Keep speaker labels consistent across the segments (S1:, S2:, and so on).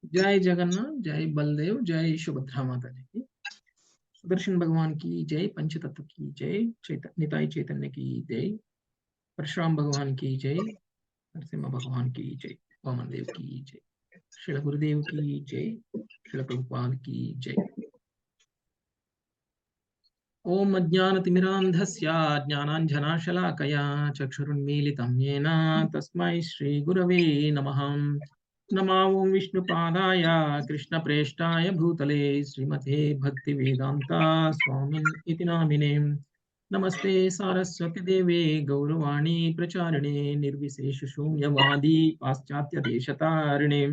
S1: जय जगन्नाथ, जय बलदेव, जय सुभद्रा माता जी की। सुदर्शन भगवान की जय, पंचतत्व की जय, निताई चैतन्य की जय, परशुराम भगवान की जय, नरसिम्हा भगवान की जय, वामन देव की जय, श्री गुरुदेव की जय, श्री प्रभुपाद की जय। ओम अज्ञानतिमिरान्धस्य ज्ञानाञ्जनाशलाकया चक्षुरुन्मीलितं येन तस्मै श्रीगुरवे नमः। नमो ओं विष्णुपादाय कृष्णप्रेष्ठाय भूतले श्रीमते भक्तिवेदान्ता स्वामिन् इति नामिने। नमस्ते सारस्वती देवे गौरवाणी प्रचारिणे निर्विशेषशून्यवादी पाश्चात्यदेशतारिणे।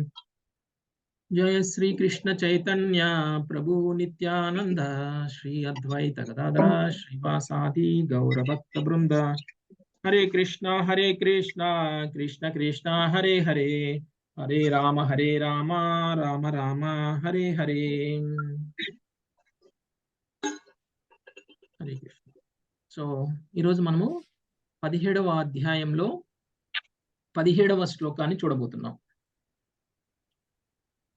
S1: जय श्री कृष्ण चैतन्य प्रभु नित्यानंद श्री अद्वैत गदाधर श्रीवासादि गौरभक्त वृंद। हरे कृष्णा कृष्ण कृष्णा हरे हरे, हरे राम राम राम हरे हरे। హరే కృష్ణ. సో ఈరోజు మనము 17వ అధ్యాయంలో 17వ శ్లోకాన్ని చూడబోతున్నాం.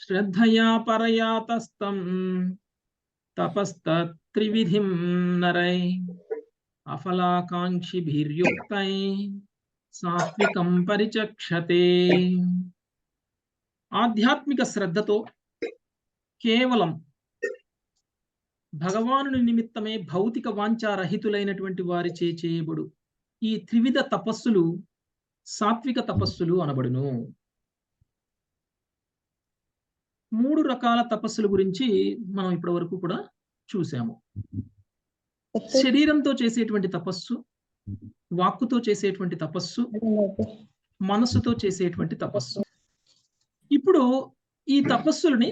S1: శ్రద్ధయా పరయా తస్తం తపస్తత్రివిధిం నరై అఫలాకాంక్షిభిర్యుక్తై సాత్వికం పరిచక్షతే. ఆధ్యాత్మిక శ్రద్ధతో కేవలం భగవానుని నిమిత్తమే భౌతిక వాంఛారహితులైనటువంటి వారిచే చేయబడు ఈ త్రివిధ తపస్సులు సాత్విక తపస్సులు అనబడును. 3 రకాల తపస్సుల గురించి మనం ఇప్పటి వరకు కూడా చూసాము. శరీరంతో చేసేటువంటి తపస్సు, వాక్కుతో చేసేటువంటి తపస్సు, మనసుతో చేసేటువంటి తపస్సు. ఇప్పుడు ఈ తపస్సులని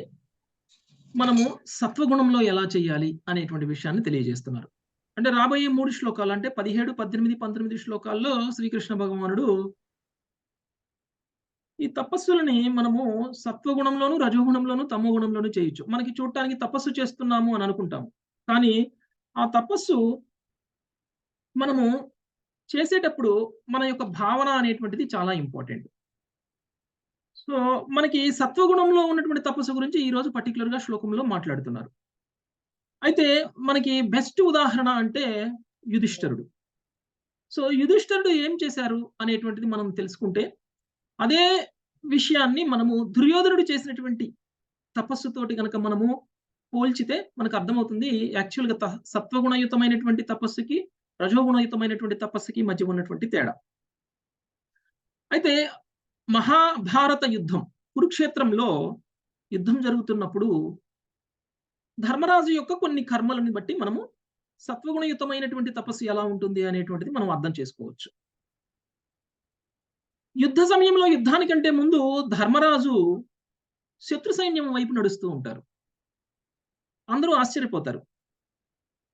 S1: మనము సత్వగుణంలో ఎలా చేయాలి అనేటువంటి విషయాన్ని తెలియజేస్తున్నారు. అంటే రాబోయే 3 శ్లోకాలు, అంటే 17, 18, 19 శ్లోకాల్లో శ్రీకృష్ణ భగవానుడు ఈ తపస్సులని మనము సత్వగుణంలోను, రజోగుణంలోను, తమోగుణంలోను చేయొచ్చు. మనకి చూడటానికి తపస్సు చేస్తున్నాము అని అనుకుంటాము, కానీ ఆ తపస్సు మనము చేసేటప్పుడు మన యొక్క భావన అనేటువంటిది చాలా ఇంపార్టెంట్. సో మనకి సత్వగుణంలో ఉన్నటువంటి తపస్సు గురించి ఈరోజు పర్టికులర్గా శ్లోకంలో మాట్లాడుతున్నారు. అయితే మనకి బెస్ట్ ఉదాహరణ అంటే యుధిష్ఠిరుడు. సో యుధిష్ఠిరుడు ఏం చేశారు అనేటువంటిది మనం తెలుసుకుంటే, అదే విషయాన్ని మనము దుర్యోధనుడు చేసినటువంటి తపస్సుతోటి కనుక మనము పోల్చితే మనకు అర్థమవుతుంది యాక్చువల్గా సత్వగుణయుతమైనటువంటి తపస్సుకి, రజోగుణయుతమైనటువంటి తపస్సుకి మధ్య ఉన్నటువంటి తేడా. అయితే మహాభారత యుద్ధం, కురుక్షేత్రంలో యుద్ధం జరుగుతున్నప్పుడు ధర్మరాజు యొక్క కొన్ని కర్మలను బట్టి మనము సత్వగుణయుతమైనటువంటి తపస్సు ఎలా ఉంటుంది అనేటువంటిది మనం అర్థం చేసుకోవచ్చు. యుద్ధ సమయంలో యుద్ధానికంటే ముందు ధర్మరాజు శత్రు సైన్యం వైపు నడుస్తూ ఉంటారు. అందరూ ఆశ్చర్యపోతారు,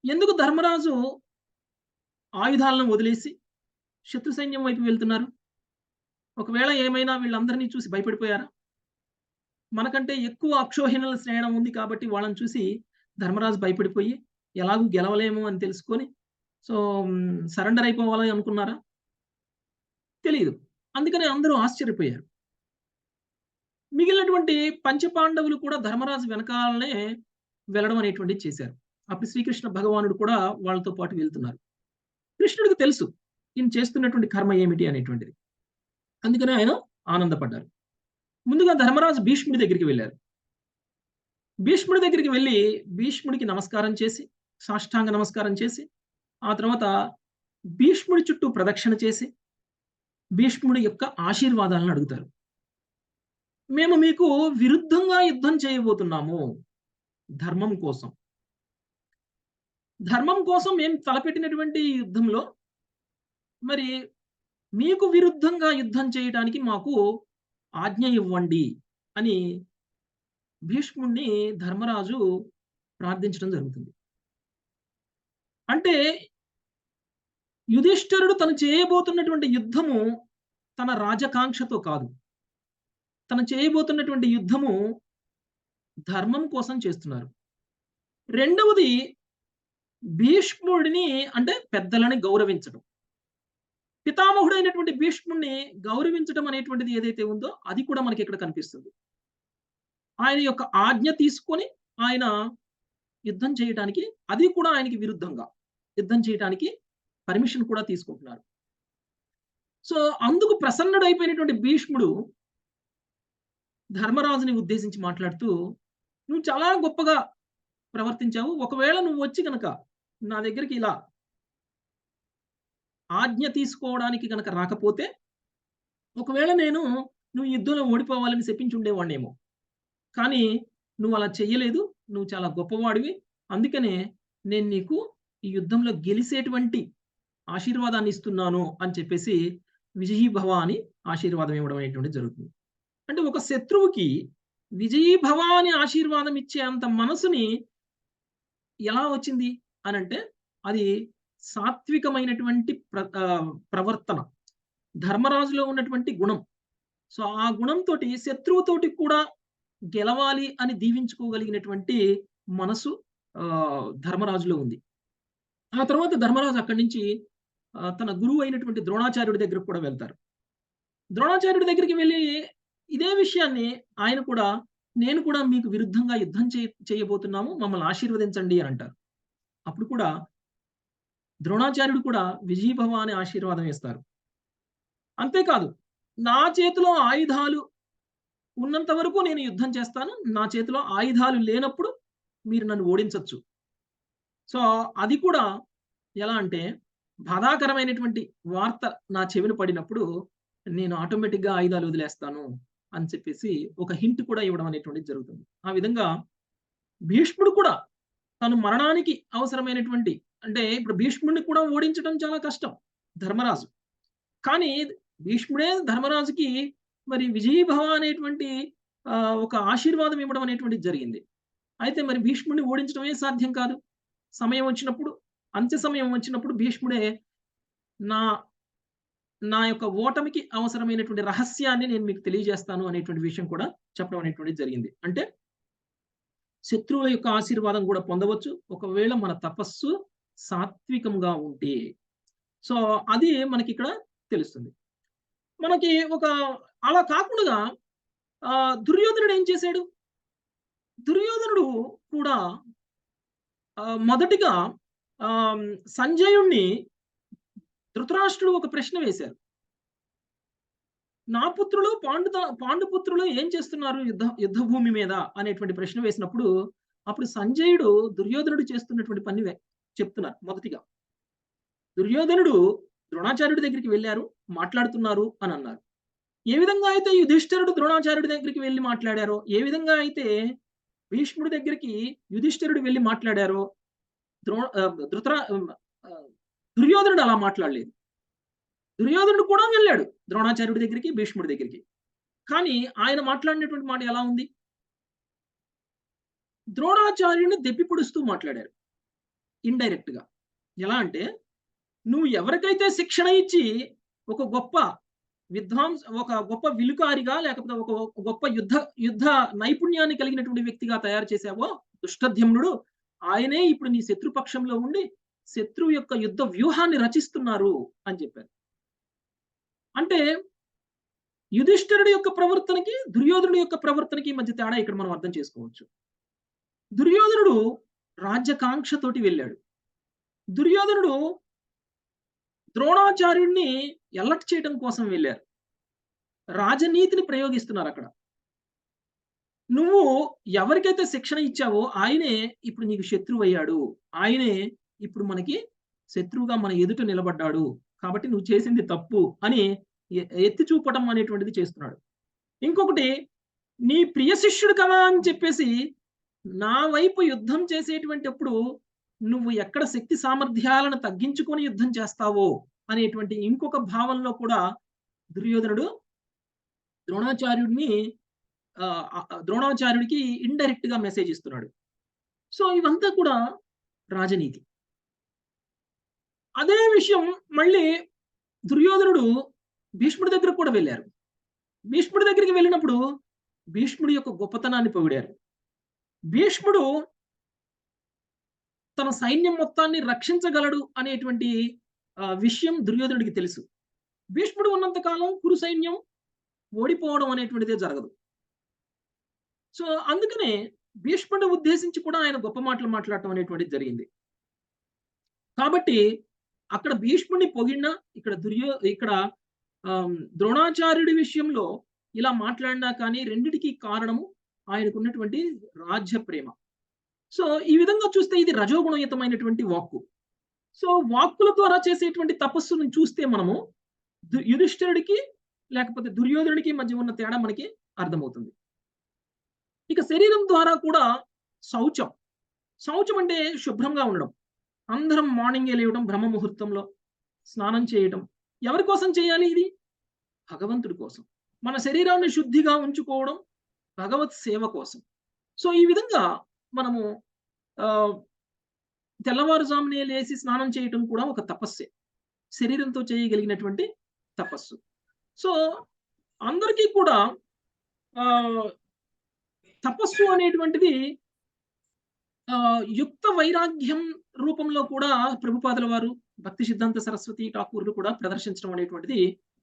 S1: ఎందుకు ధర్మరాజు ఆయుధాలను వదిలేసి శత్రు సైన్యం వైపు వెళ్తున్నారు? ఒకవేళ ఏమైనా వీళ్ళందరినీ చూసి భయపడిపోయారా? మనకంటే ఎక్కువ అక్షోహిణుల శ్రేణం ఉంది కాబట్టి వాళ్ళని చూసి ధర్మరాజు భయపడిపోయి ఎలాగూ గెలవలేము అని తెలుసుకొని సో సరెండర్ అయిపోవాలని అనుకున్నారా? తెలియదు. అందుకని అందరూ ఆశ్చర్యపోయారు. మిగిలినటువంటి పంచపాండవులు కూడా ధర్మరాజు వెనకాలనే వెళ్ళడం అనేటువంటిది చేశారు. అప్పుడు శ్రీకృష్ణ భగవానుడు కూడా వాళ్ళతో పాటు వెళ్తున్నారు. కృష్ణుడికి తెలుసు ఈయన చేస్తున్నటువంటి కర్మ ఏమిటి అనేటువంటిది. అందుకని ఆయన ఆనందపడ్డారు. ముందుగా ధర్మరాజు భీష్ముడి దగ్గరికి వెళ్ళారు. భీష్ముడి దగ్గరికి వెళ్ళి భీష్ముడికి నమస్కారం చేసి, సాష్టాంగ నమస్కారం చేసి, ఆ తర్వాత భీష్ముడి చుట్టూ ప్రదక్షిణ చేసి భీష్ముడి యొక్క ఆశీర్వాదాలను అడుగుతారు. మేము మీకు విరుద్ధంగా యుద్ధం చేయబోతున్నాము, ధర్మం కోసం. ధర్మం కోసం మేము తలపెట్టినటువంటి యుద్ధంలో మరి మీకు విరుద్ధంగా యుద్ధం చేయడానికి మాకు ఆజ్ఞ ఇవ్వండి అని భీష్ముడిని ధర్మరాజు ప్రార్థించడం జరుగుతుంది. అంటే యుధిష్ఠిరుడు తను చేయబోతున్నటువంటి యుద్ధము తన రాజకాంక్షతో కాదు, తను చేయబోతున్నటువంటి యుద్ధము ధర్మం కోసం చేస్తున్నారు. రెండవది భీష్ముడిని, అంటే పెద్దలని గౌరవించడం. పితామహుడైనటువంటి భీష్ముడిని గౌరవించడం అనేటువంటిది ఏదైతే ఉందో అది కూడా మనకి ఇక్కడ కనిపిస్తుంది. ఆయన యొక్క ఆజ్ఞ తీసుకొని ఆయన యుద్ధం చేయటానికి, అది కూడా ఆయనకి విరుద్ధంగా యుద్ధం చేయటానికి పర్మిషన్ కూడా తీసుకుంటున్నారు. సో, అందుకు ప్రసన్నుడైపోయినటువంటి భీష్ముడు ధర్మరాజుని ఉద్దేశించి మాట్లాడుతూ, "నువ్వు చాలా గొప్పగా ప్రవర్తించావు. ఒకవేళ నువ్వొచ్చి గనక నా దగ్గరికి ఇలా ఆజ్ఞ తీసుకోవడానికి గనక రాకపోతే, ఒకవేళ నువ్వు యుద్ధంలో ఓడిపోవాలని శపించుండేవాడినేమో. కానీ నువ్వలా చెయ్యలేదు. నువ్వు చాలా గొప్పవాడివి. అందుకనే నేను నీకు ఈ యుద్ధంలో గెలిసేటువంటి ఆశీర్వాదాన్ని ఇస్తున్నాను" అని చెప్పేసి విజయీభవ అని ఆశీర్వాదం ఇవ్వడం అనేటువంటిది జరుగుతుంది. అంటే ఒక శత్రువుకి విజయీభవ అని ఆశీర్వాదం ఇచ్చే అంత మనసుని ఎలా వచ్చింది అనంటే, అది సాత్వికమైనటువంటి ప్రవర్తన. ధర్మరాజులో ఉన్నటువంటి గుణం. సో, ఆ గుణంతోటి శత్రువుతోటి కూడా గెలవాలి అని దీవించుకోగలిగినటువంటి మనసు ధర్మరాజులో ఉంది. ఆ తర్వాత ధర్మరాజు అక్కడి నుంచి తన గురువు అయినటువంటి ద్రోణాచార్యుడి దగ్గరికి కూడా వెళ్తారు. ద్రోణాచార్యుడి దగ్గరికి వెళ్లి ఇదే విషయాన్ని ఆయన కూడా, "నేను కూడా మీకు విరుద్ధంగా యుద్ధం చేయబోతున్నాము. మమ్మల్ని ఆశీర్వదించండి" అని అంటారు. అప్పుడు కూడా ద్రోణాచార్యుడు కూడా విజయీభవ అనే ఆశీర్వాదం ఇస్తారు. అంతేకాదు, "నా చేతిలో ఆయుధాలు ఉన్నంత వరకు నేను యుద్ధం చేస్తాను. నా చేతిలో ఆయుధాలు లేనప్పుడు మీరు నన్ను ఓడించొచ్చు." సో, అది కూడా ఎలా అంటే, బాధాకరమైనటువంటి వార్త నా చెవిన పడినప్పుడు నేను ఆటోమేటిక్‌గా ఆయుధాలు వదిలేస్తాను అని చెప్పేసి ఒక హింట్ కూడా ఇవ్వడం అనేటువంటిది జరుగుతుంది. ఆ విధంగా భీష్ముడు కూడా తను మరణానికి అవసరమైనటువంటి, అంటే ఇప్పుడు భీష్ముడిని కూడా ఓడించడం చాలా కష్టం ధర్మరాజు. కానీ భీష్ముడే ధర్మరాజుకి మరి విజయీభవ అనేటువంటి ఒక ఆశీర్వాదం ఇవ్వడం అనేటువంటిది జరిగింది. అయితే మరి భీష్ముడిని ఓడించడమే సాధ్యం కాదు. సమయం వచ్చినప్పుడు, అంత్య సమయం వచ్చినప్పుడు భీష్ముడే నా నా యొక్క ఓటమికి అవసరమైనటువంటి రహస్యాన్ని నేను మీకు తెలియజేస్తాను అనేటువంటి విషయం కూడా చెప్పడం అనేటువంటిది జరిగింది. అంటే శత్రువుల యొక్క ఆశీర్వాదం కూడా పొందవచ్చు, ఒకవేళ మన తపస్సు సాత్వికంగా ఉంటే. సో, అది మనకిక్కడ తెలుస్తుంది. మనకి అలా కాకుండా దుర్యోధనుడు ఏం చేశాడు? దుర్యోధనుడు కూడా మొదటిగా సంజయుడిని ధృతరాష్ట్రుడు ఒక ప్రశ్న వేశారు. "నా పుత్రులు పాండుపుత్రులు ఏం చేస్తున్నారు యుద్ధ భూమి మీద" అనేటువంటి ప్రశ్న వేసినప్పుడు, అప్పుడు సంజయుడు దుర్యోధనుడు చేస్తున్నటువంటి పని చెప్తున్నారు మొదటిగా. దుర్యోధనుడు ద్రోణాచార్యుడి దగ్గరికి వెళ్లారు, మాట్లాడుతున్నారు అని అన్నారు. ఏ విధంగా అయితే యుధిష్ఠిరుడు ద్రోణాచార్యుడి దగ్గరికి వెళ్లి మాట్లాడారో, ఏ విధంగా అయితే భీష్ముడి దగ్గరికి యుధిష్ఠిరుడు వెళ్లి మాట్లాడారో, దుర్యోధనుడు అలా మాట్లాడలేదు. దుర్యోధనుడు కూడా వెళ్ళాడు ద్రోణాచార్యుడి దగ్గరికి, భీష్ముడి దగ్గరికి. కానీ ఆయన మాట్లాడినటువంటి మాట ఎలా ఉంది? ద్రోణాచార్యుడిని దెప్పిపొడుస్తూ మాట్లాడారు. ఇండైరెక్ట్‌గా. ఎలా అంటే, "నువ్వు ఎవరికైతే శిక్షణ ఇచ్చి ఒక గొప్ప విలుకారిగా, లేకపోతే ఒక గొప్ప యుద్ధ నైపుణ్యాన్ని కలిగినటువంటి వ్యక్తిగా తయారు చేశావో దుష్టధ్యుమ్నుడు, ఆయనే ఇప్పుడు నీ శత్రుపక్షంలో ఉండి శత్రువు యొక్క యుద్ధ వ్యూహాన్ని రచిస్తున్నారు" అని చెప్పారు. అంటే యుధిష్ఠిరుడి యొక్క ప్రవర్తనకి, దుర్యోధనుడి యొక్క ప్రవర్తనకి మధ్య తేడా ఇక్కడ మనం అర్థం చేసుకోవచ్చు. దుర్యోధనుడు రాజ్యకాంక్షతోటి వెళ్ళాడు. దుర్యోధనుడు ద్రోణాచార్యుడిని ఎల్లటి చేయడం కోసం వెళ్లారు. రాజనీతిని ప్రయోగిస్తున్నారక్కడ. నువ్వు ఎవరికైతే శిక్షణ ఇచ్చావో ఆయనే ఇప్పుడు నీకు శత్రువయ్యాడు. ఆయనే ఇప్పుడు మనకి శత్రువుగా మన ఎదుట నిలబడ్డాడు. కాబట్టి నువ్వు చేసింది తప్పు అని ఎత్తి చూపడం అనేటువంటిది చేస్తున్నాడు. ఇంకొకటి, నీ ప్రియ శిష్యుడు కదా అని చెప్పేసి నా వైపు యుద్ధం చేసేటువంటప్పుడు నువ్వు ఎక్కడ శక్తి సామర్థ్యాలను తగ్గించుకొని యుద్ధం చేస్తావో అనేటువంటి ఇంకొక భావనలో కూడా దుర్యోధనుడు ద్రోణాచార్యుడికి ఇండైరెక్ట్ గా మెసేజ్ ఇస్తున్నాడు. సో, ఇవంతా కూడా రాజనీతి. అదే విషయం మళ్ళీ దుర్యోధనుడు భీష్ముడి దగ్గరకు కూడా వెళ్లారు. భీష్ముడి దగ్గరికి వెళ్ళినప్పుడు భీష్ముడి యొక్క గొప్పతనాన్ని పొగిడారు. భీష్ముడు తన సైన్యం మొత్తాన్ని రక్షించగలడు అనేటువంటి విషయం దుర్యోధనుడికి తెలుసు. భీష్ముడు ఉన్నంత కాలం కురు సైన్యం ఓడిపోవడం అనేటువంటిదే జరగదు. సో, అందుకనే భీష్ముడిని ఉద్దేశించి కూడా ఆయన గొప్ప మాటలు మాట్లాడటం అనేటువంటిది జరిగింది. కాబట్టి అక్కడ భీష్ముడిని పొగిడినా, ఇక్కడ ద్రోణాచార్యుడి విషయంలో ఇలా మాట్లాడినా కానీ రెండిటికి కారణము ఆయనకున్నటువంటి రాజ్య ప్రేమ. సో, ఈ విధంగా చూస్తే ఇది రజోగుణయుతమైనటువంటి వాక్కు. సో, వాక్కుల ద్వారా చేసేటువంటి తపస్సుని చూస్తే మనము యుధిష్ఠిరుడికి లేకపోతే దుర్యోధనుడికి మధ్య ఉన్న తేడా మనకి అర్థమవుతుంది. ఇక శరీరం ద్వారా కూడా శౌచం. శౌచం అంటే శుభ్రంగా ఉండడం. అందరం మార్నింగే లేవడం బ్రహ్మ ముహూర్తంలో, స్నానం చేయటం. ఎవరి కోసం చేయాలి ఇది? భగవంతుడి కోసం. మన శరీరాన్ని శుద్ధిగా ఉంచుకోవడం భగవత్ సేవ కోసం. సో, ఈ విధంగా మనము ఆహ్, తెల్లవారుజామునే లేసి స్నానం చేయటం కూడా ఒక తపస్సే. శరీరంతో చేయగలిగినటువంటి తపస్సు. సో, అందరికీ కూడా ఆహ్, తపస్సు అనేటువంటిది యుక్త వైరాగ్యం రూపంలో కూడా ప్రభుపాదుల వారు, భక్తి సిద్ధాంత సరస్వతి ఠాకూర్‌లు కూడా ప్రదర్శించడం అనేటువంటిది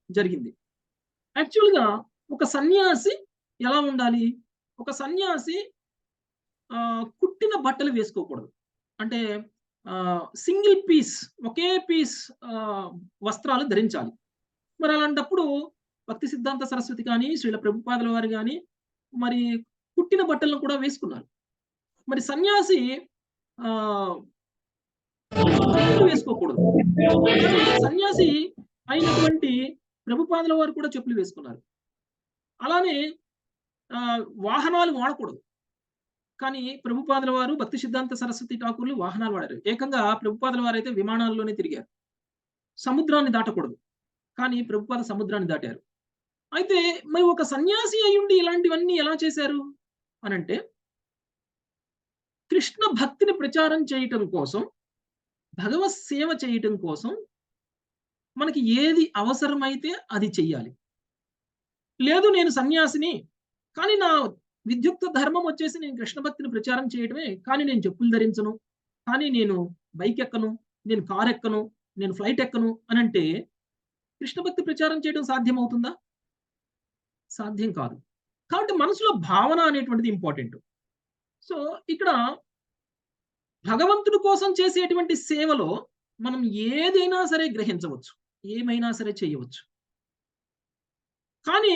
S1: జరిగింది. యాక్చువల్‌గా ఒక సన్యాసి ఎలా ఉండాలి? ఒక సన్యాసి కుట్టిన బట్టలు వేసుకోకూడదు. అంటే సింగిల్ పీస్ ఒకే పీస్ వస్త్రాలు ధరించాలి. మరి అలాంటప్పుడు భక్తి సిద్ధాంత సరస్వతి కానీ, శ్రీల ప్రభుపాదుల వారు గాని మరి కుట్టిన బట్టలను కూడా వేసుకున్నారు. మరి సన్యాసి ఆహ్, చెప్పులు వేసుకోకూడదు. సన్యాసి అయినటువంటి ప్రభుపాదుల వారు కూడా చెప్పులు వేసుకున్నారు. అలానే వాహనాలు వాడకూడదు. కానీ ప్రభుపాదుల వారు, భక్తి సిద్ధాంత సరస్వతి ఠాకూర్‌లు వాహనాలు వాడారు. ఏకంగా ప్రభుపాదుల వారైతే విమానాల్లోనే తిరిగారు. సముద్రాన్ని దాటకూడదు. కానీ ప్రభుపాద సముద్రాన్ని దాటారు. అయితే మరి ఒక సన్యాసి అయ్యుండి ఇలాంటివన్నీ ఎలా చేశారు అనంటే, కృష్ణ భక్తిని ప్రచారం చేయటం కోసం, భగవత్ సేవ చేయటం కోసం మనకి ఏది అవసరమైతే అది చెయ్యాలి. లేదు నేను సన్యాసిని, కానీ నా విద్యుక్త ధర్మం వచ్చేసి నేను కృష్ణ భక్తిని ప్రచారం చేయడమే. కానీ నేను చెప్పులు ధరించను. కానీ నేను బైక్ ఎక్కను, నేను కార్ ఎక్కను, నేను ఫ్లైట్ ఎక్కను అనంటే కృష్ణ భక్తి ప్రచారం చేయడం సాధ్యమవుతుందా? సాధ్యం కాదు. కాబట్టి మనసులో భావన అనేటువంటిది ఇంపార్టెంట్. సో, ఇక్కడ భగవంతుడి కోసం చేసేటువంటి సేవలో మనం ఏదైనా సరే గ్రహించవచ్చు. ఏమైనా సరే చేయవచ్చు. కానీ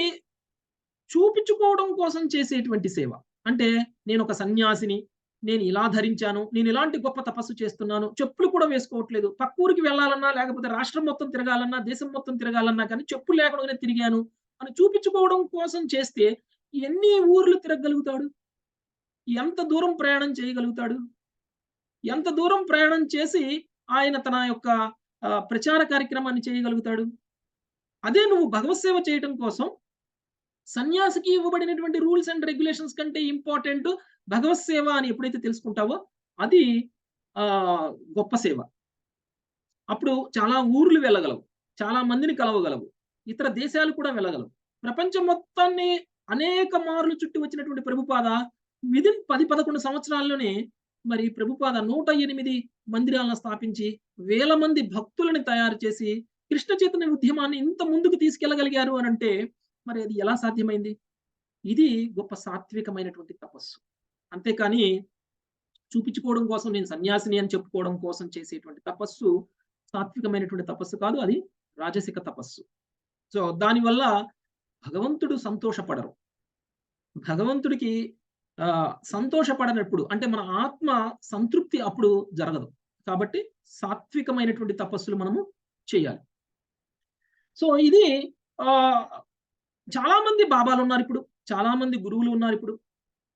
S1: చూపించుకోవడం కోసం చేసేటువంటి సేవ. అంటే నేనొక సన్యాసిని, నేను ఇలా ధరించాను, నేను ఇలాంటి గొప్ప తపస్సు చేస్తున్నాను, చెప్పులు కూడా వేసుకోవట్లేదు. పక్కూరికి వెళ్ళాలన్నా, లేకపోతే రాష్ట్రం మొత్తం తిరగాలన్నా, దేశం మొత్తం తిరగాలన్నా కానీ చెప్పులు లేకుండానే తిరిగాను అని చూపించుకోవడం కోసం చేస్తే ఎన్ని ఊర్లు తిరగగలుగుతాడు? ఎంత దూరం ప్రయాణం చేయగలుగుతాడు? ఎంత దూరం ప్రయాణం చేసి ఆయన తన యొక్క ప్రచార కార్యక్రమాన్ని చేయగలుగుతాడు? అదే నువ్వు భగవత్ సేవ చేయటం కోసం సన్యాసికి ఇవ్వబడినటువంటి రూల్స్ అండ్ రెగ్యులేషన్స్ కంటే ఇంపార్టెంట్ భగవత్ సేవ అని ఎప్పుడైతే తెలుసుకుంటావో అది గొప్ప సేవ. అప్పుడు చాలా ఊర్లు వెళ్ళగలవు. చాలా మందిని కలవగలవు. ఇతర దేశాలు కూడా వెళ్ళగలవు. ప్రపంచం మొత్తాన్ని అనేక మార్లు చుట్టి వచ్చినటువంటి ప్రభుపాద విదిన్ 10, 11 సంవత్సరాల్లోనే మరి ప్రభుపాద 108 మందిరాలను స్థాపించి, వేల మంది భక్తులని తయారు చేసి, కృష్ణ చైతన్య ఉద్యమాన్ని ఇంత ముందుకు తీసుకెళ్లగలిగారు అనంటే మరి అది ఎలా సాధ్యమైంది? ఇది గొప్ప సాత్వికమైనటువంటి తపస్సు. అంతేకాని చూపించుకోవడం కోసం నేను సన్యాసిని అని చెప్పుకోవడం కోసం చేసేటువంటి తపస్సు సాత్వికమైనటువంటి తపస్సు కాదు. అది రాజసిక తపస్సు. సో, దానివల్ల భగవంతుడు సంతోషపడరు. భగవంతుడికి సంతోషపడనప్పుడు అంటే మన ఆత్మ సంతృప్తి అప్పుడు జరగదు. కాబట్టి సాత్వికమైనటువంటి తపస్సులు మనము చేయాలి. సో, ఇది ఆహ్, చాలా మంది బాబాలున్నారిప్పుడు. చాలా మంది గురువులు ఉన్నారిప్పుడు.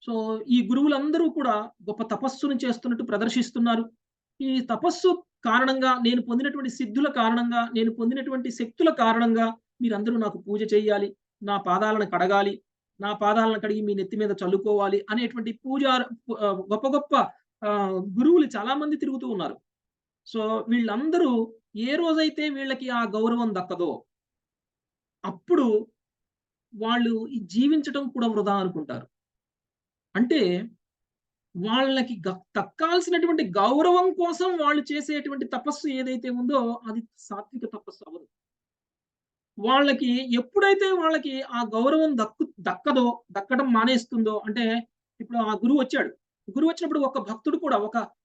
S1: సో, ఈ గురువులందరూ కూడా గొప్ప తపస్సును చేస్తున్నట్టు ప్రదర్శిస్తున్నారు. ఈ తపస్సు కారణంగా నేను పొందినటువంటి సిద్ధుల కారణంగా, నేను పొందినటువంటి శక్తుల కారణంగా మీరందరూ నాకు పూజ చేయాలి. నా పాదాలను కడగాలి. నా పాదాలను కడిగి మీ నెత్తి మీద చల్లుకోవాలి అనేటువంటి గొప్ప గొప్ప గురువులు చాలా మంది తిరుగుతూ ఉన్నారు. సో, వీళ్ళందరూ ఏ రోజైతే వీళ్ళకి ఆ గౌరవం దక్కదో అప్పుడు వాళ్ళు ఈ జీవించటం కూడా వృధా అనుకుంటారు. అంటే వాళ్ళకి దక్కాల్సినటువంటి గౌరవం కోసం వాళ్ళు చేసేటువంటి తపస్సు ఏదైతే ఉందో అది సాత్విక తపస్సు అవ్వదు. వాళ్ళకి ఎప్పుడైతే వాళ్ళకి ఆ గౌరవం దక్కడం మానేస్తుందో అంటే ఇప్పుడు ఆ గురువు వచ్చాడు. గురువు వచ్చినప్పుడు ఒక భక్తుడు కూడా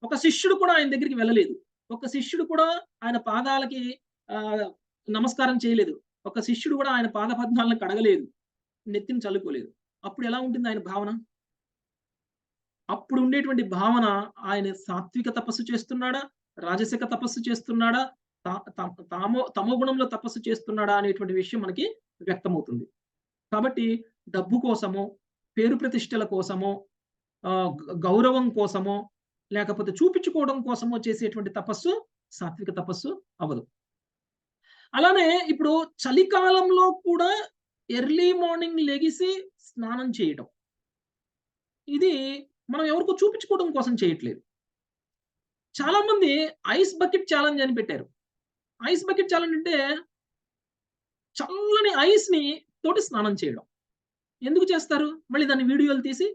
S1: ఒక శిష్యుడు కూడా ఆయన దగ్గరికి వెళ్ళలేదు. ఒక శిష్యుడు కూడా ఆయన పాదాలకి ఆహ్, నమస్కారం చేయలేదు. ఒక శిష్యుడు కూడా ఆయన పాద పద్మాలను కడగలేదు. నెత్తిన చల్లుకోలేదు. అప్పుడు ఎలా ఉంటుంది ఆయన భావన? అప్పుడు ఉండేటువంటి భావన ఆయన సాత్విక తపస్సు చేస్తున్నాడా? రాజసిక తపస్సు చేస్తున్నాడా? త త తమో గుణంలో తపస్సు చేస్తున్నాడా? అనేటువంటి విషయం మనకి వ్యక్తమవుతుంది. కాబట్టి డబ్బు కోసమో, పేరు ప్రతిష్టల కోసమో, గౌరవం కోసమో, లేకపోతే చూపించుకోవడం కోసమో చేసేటువంటి తపస్సు సాత్విక తపస్సు అవ్వదు. అలానే ఇప్పుడు చలికాలంలో కూడా ఎర్లీ మార్నింగ్ లెగిసి స్నానం చేయడం. ఇది మనం ఎవరికో చూపించుకోవడం కోసం చేయట్లేదు. చాలామంది ఐస్ బకెట్ ఛాలెంజ్ అని పెట్టారు. ఐస్ బకెట్ ఛాలెంజ్ అంటే చల్లని ఐస్‌ని తోటి స్నానం చేయడం. ఎందుకు చేస్తారు? మళ్ళీ దాన్ని వీడియోలు తీసి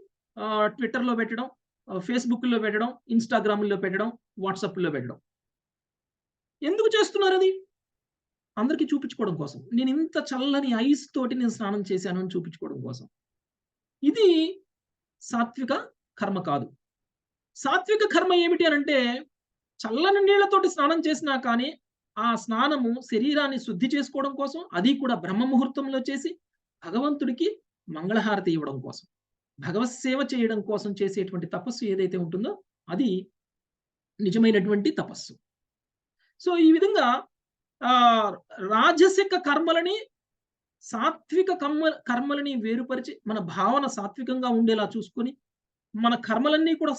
S1: ట్విట్టర్‌లో పెట్టడం, ఫేస్‌బుక్‌లో పెట్టడం, ఇన్‌స్టాగ్రామ్‌లో పెట్టడం, వాట్సాప్‌లో పెట్టడం. ఎందుకు చేస్తున్నారది? అందరికి చూపించుకోవడం కోసం. నేనింత చల్లని ఐస్ తోటి నేను స్నానం చేశాను అని చూపించుకోవడం కోసం. ఇది సాత్విక కర్మ కాదు. సాత్విక కర్మ ఏమిటి అనంటే, చల్లని నీళ్లతోటి స్నానం చేసినా కానీ, ఆ స్నానము శరీరాన్ని శుద్ధి చేసుకోవడం కోసం, అది కూడా బ్రహ్మ ముహూర్తంలో చేసి, భగవంతుడికి మంగళహారతి ఇవ్వడం కోసం. భగవత్ సేవ చేయడం కోసం చేసేటువంటి తపస్సు ఏదైతే ఉంటుందో, అది నిజమైనటువంటి తపస్సు. సో, ఈ విధంగా ఆహ్, రాజసిక కర్మలని, సాత్విక కర్మలని వేరుపరిచి, మన భావన సాత్వికంగా ఉండేలా చూసుకొని, మన కర్మలన్నీ కూడా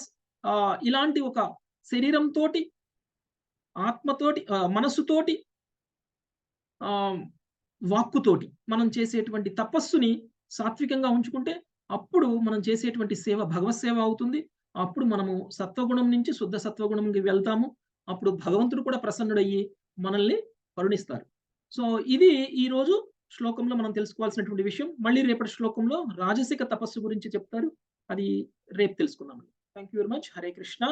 S1: ఇలాంటి ఒక శరీరంతోటి, ఆత్మతోటి, మనస్సుతోటి, ఆహ్, వాక్కుతోటి మనం చేసేటువంటి తపస్సుని సాత్వికంగా ఉంచుకుంటే, అప్పుడు మనం చేసేటువంటి సేవ భగవత్ సేవ అవుతుంది. అప్పుడు మనము సత్వగుణం నుంచి శుద్ధ సత్వగుణంకి వెళ్తాము. అప్పుడు భగవంతుడు కూడా ప్రసన్నుడయ్యి మనల్ని కరుణిస్తారు. సో, ఇది ఈరోజు శ్లోకంలో మనం తెలుసుకోవాల్సినటువంటి విషయం. మళ్ళీ రేపటి శ్లోకంలో రాజసిక తపస్సు గురించి చెప్తారు. అది రేపు తెలుసుకుందాం. Thank you very much. Hare Krishna.